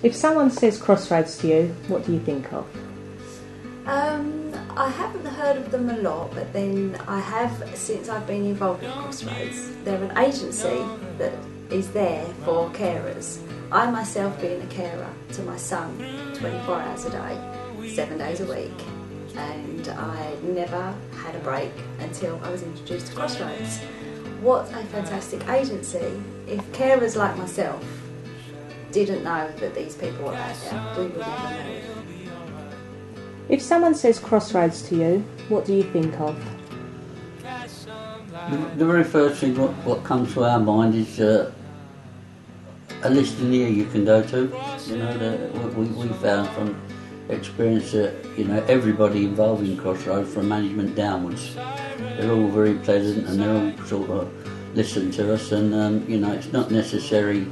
If someone says Cross Roads to you, what do you think of? I haven't heard of them a lot, but then I have, since I've been involved with Cross Roads. They're an agency that is there for carers. I myself being a carer to my son 24 hours a day, 7 days a week, and I never had a break until I was introduced to Cross Roads. What a fantastic agency. If carers like myself didn't know that these people were out there, we would never move. If someone says Cross Roads to you, what do you think of? The very first thing what comes to our mind is a listing here you can go to. You know, we found from experience that, you know, everybody involved in Cross Roads, from management downwards, they're all very pleasant and they're all sort of listen to us, and you know, it's not necessary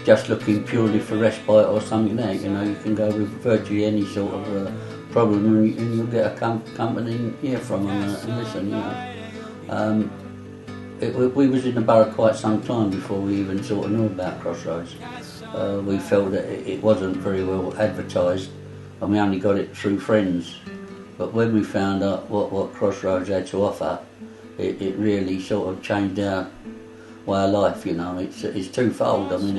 just looking purely for respite or something there. You know, you can go with virtually any sort of problem and you'll get a company here from them and listen, you know. We was in the borough quite some time before we even sort of knew about Cross Roads. We felt that it wasn't very well advertised and we only got it through friends. But when we found out what Cross Roads had to offer, it really sort of changed our way of life, you know. It's twofold. I mean,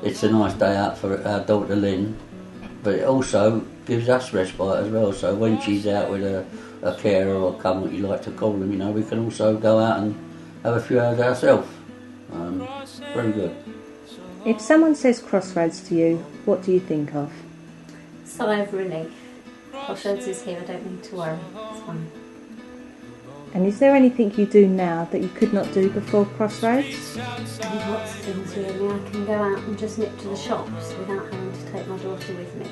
it's a nice day out for our daughter Lynn, but it also gives us respite as well. So when she's out with a carer or come, what you like to call them, you know, we can also go out and have a few hours ourselves. Very good. If someone says Cross Roads to you, what do you think of? Sigh of relief. Cross Roads is here, I don't need to worry, it's fine. And is there anything you do now that you could not do before Cross Roads? Lots of things really. I can go out and just nip to the shops without having to take my daughter with me.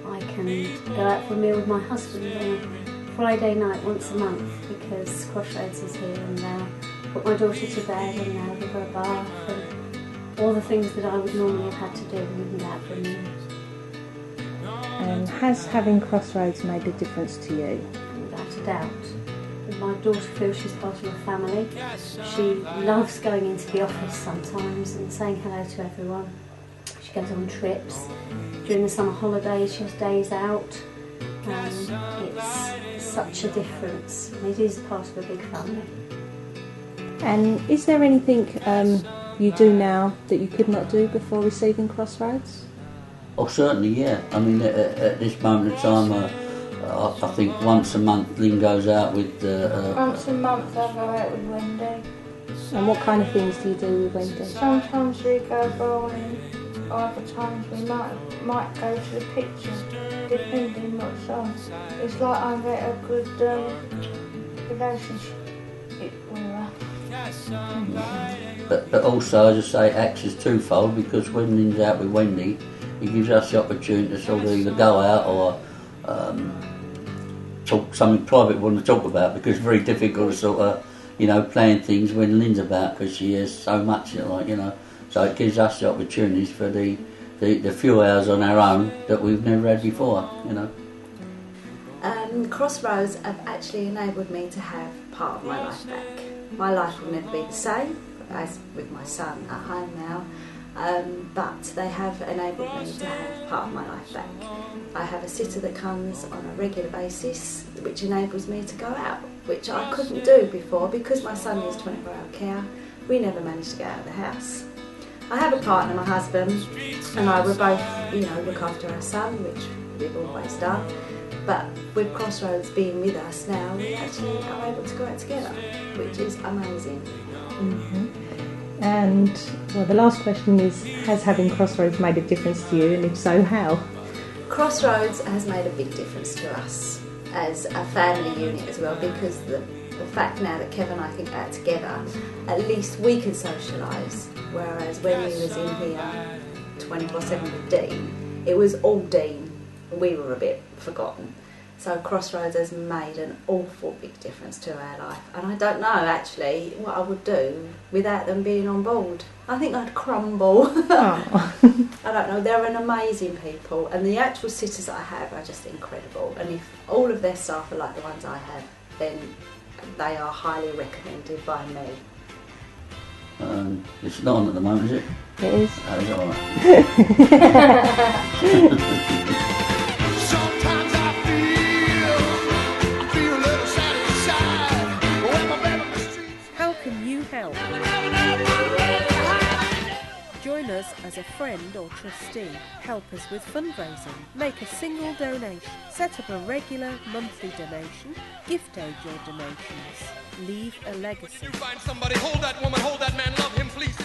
I can go out for a meal with my husband on a Friday night once a month because Cross Roads is here, and they'll put my daughter to bed and they'll give her a bath and all the things that I would normally have had to do when we go out for a meal. And has having Cross Roads made a difference to you? Without a doubt. My daughter feels she's part of a family. She loves going into the office sometimes and saying hello to everyone. She goes on trips. During the summer holidays she has days out. It's such a difference. It is part of a big family. And is there anything you do now that you could not do before receiving Cross Roads? Oh, certainly, yeah. I mean, at this moment in time, I think once a month Lynn goes out with... once a month I go out with Wendy. And what kind of things do you do with Wendy? Sometimes we go bowling, other times we might go to the picture, depending what's on. It's like I get a good relationship with her. But also, as I say, acts as twofold, because when Lynn's out with Wendy, it gives us the opportunity to sort of either go out or talk something private we want to talk about, because it's very difficult to sort of, you know, plan things when Lynn's about, because she has so much, like, you know. So it gives us the opportunities for the few hours on our own that we've never had before, you know. Cross Roads have actually enabled me to have part of my life back. My life will never be the same as with my son at home now, but they have enabled me to have part of my life back. I have a sitter that comes on a regular basis, which enables me to go out, which I couldn't do before because my son needs 24-hour care. We never managed to get out of the house. I have a partner, my husband, and I will both, you know, look after our son, which we've always done. But with Cross Roads being with us now, we actually are able to go out together, which is amazing. Mm-hmm. And well, the last question is, has having Cross Roads made a difference to you, and if so, how? Cross Roads has made a big difference to us as a family unit as well, because the fact now that Kev and I can go out together, at least we can socialise, whereas when we was in here 24/7 with Dean, it was all Dean. We were a bit forgotten. So Cross Roads has made an awful big difference to our life, and I don't know actually what I would do without them being on board. I think I'd crumble. Oh. I don't know, they're an amazing people, and the actual sitters that I have are just incredible, and if all of their staff are like the ones I have, then they are highly recommended by me. It's not on at the moment, is it? It is. Oh, it's all right. Sometimes I feel a little satisfied when I'm out on the streets. How can you help? Join us as a friend or trustee. Help us with fundraising. Make a single donation. Set up a regular monthly donation. Gift aid your donations. Leave a legacy. You find somebody, hold that woman, hold that man, love him, please.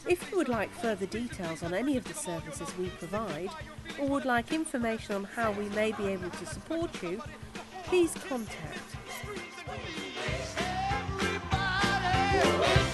If you would like further details on any of the services we provide, or would like information on how we may be able to support you, please contact Everybody.